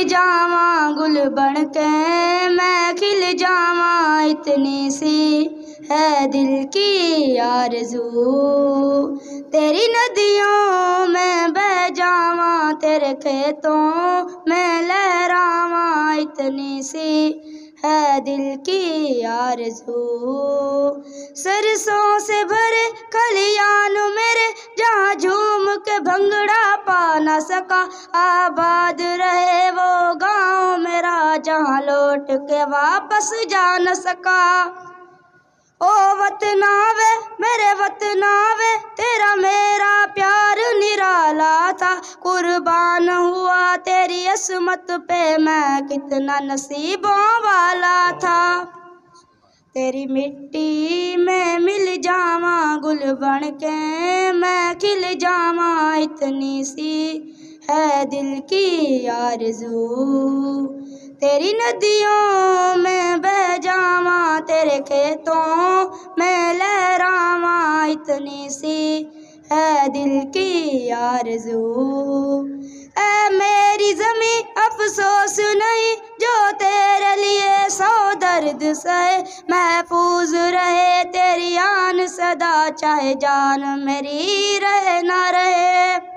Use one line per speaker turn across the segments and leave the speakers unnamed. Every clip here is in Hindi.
जावा गुल बन के, मैं खिल जावा इतनी सी है दिल की आरज़ू। तेरी नदियों में बह जावा, तेरे खेतों में लहरावा इतनी सी है दिल की आरज़ू। सरसों से भरे खलियान मेरे, जहाँ झूम के भंगड़ा पा न सका, आबाद रहे वो गाँव मेरा जहाँ लौट के वापस जा न सका। ओ वतना वे मेरे वतना वे, तेरा मेरा प्यार निराला था, कुर्बान हुआ तेरी अस्मत पे मैं कितना नसीबों वाला था। तेरी मिट्टी में मिल जावा गुल बन के, मैं खिल जावा इतनी सी है दिल की आरज़ू। तेरी नदियों में बह जावा, तेरे खेतों में लहरावा इतनी सी है दिल की आरज़ू। ऐ मेरी ज़मीं अफसोस नहीं जो तेरे लिए सौ दर्द सहे, महफूज रहे तेरी आन सदा चाहे जान मेरी रहे ना रहे।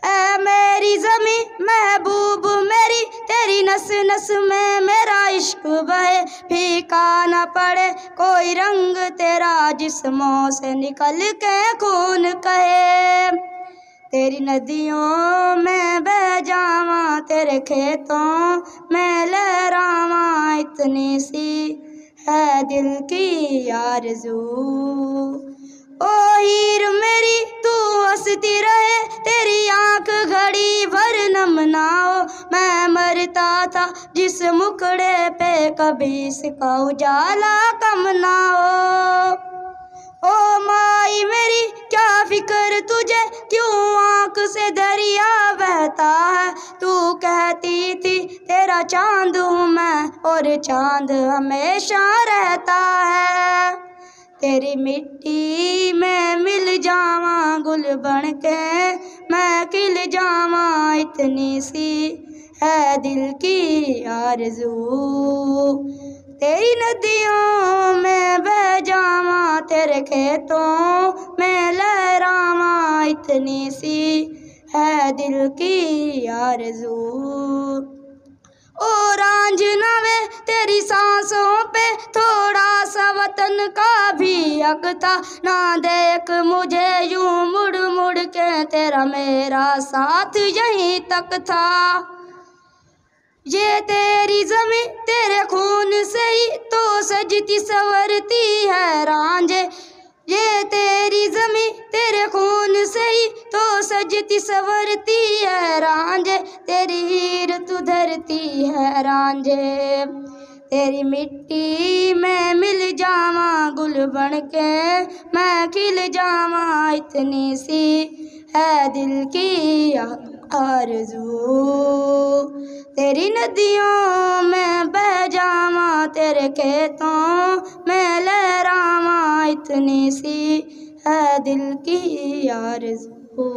ऐ मेरी ज़मीं महबूब मेरी, तेरी नस नस में मेरा इश्क बहे, फीका न पड़े कोई रंग तेरा जिस्मों से निकल के खून कहे। तेरी नदियों में बह जावा, तेरे खेतों में लहरावा इतनी सी है दिल की आरज़ू। ओ हीर मेरी तू हंसती रहे, तेरी आँख घड़ी भर नम ना हो, मैं मरता था जिस मुखड़े पे कभी इसका उजाला कम ना हो। ओ माई मेरी क्या फिक्र तुझे, क्यों आँख से दरिया बहता है, तू कहती थी तेरा चांद हूँ मैं और चांद हमेशा रहता है। तेरी मिट्टी में मिल जावा गुल बन के, मैं खिल जावा इतनी सी है दिल की आरज़ू। तेरी नदियों में बह जावा, तेरे खेतों में लहरावा इतनी सी है दिल की आरज़ू। ओ रांझना वे तेरी सांसों पे थोड़ा सा वतन का भी हक था, ना देख मुझे यूं मुड़ मुड़ के, तेरा मेरा साथ यहीं तक था। ये तेरी ज़मीं तेरे खून से ही तो सजती संवरती है रांझे, ये तेरी ज़मीं तेरे खून से ही तो सजती संवरती है रांझे, तेरी हीर तू धरती है रांझे। तेरी मिट्टी में मिल जावा गुल बन के, मैं खिल जावा इतनी सी है दिल की आरज़ू। तेरी नदियों में बह जावा, तेरे खेतों में लहरावा इतनी सी है दिल की आरज़ू।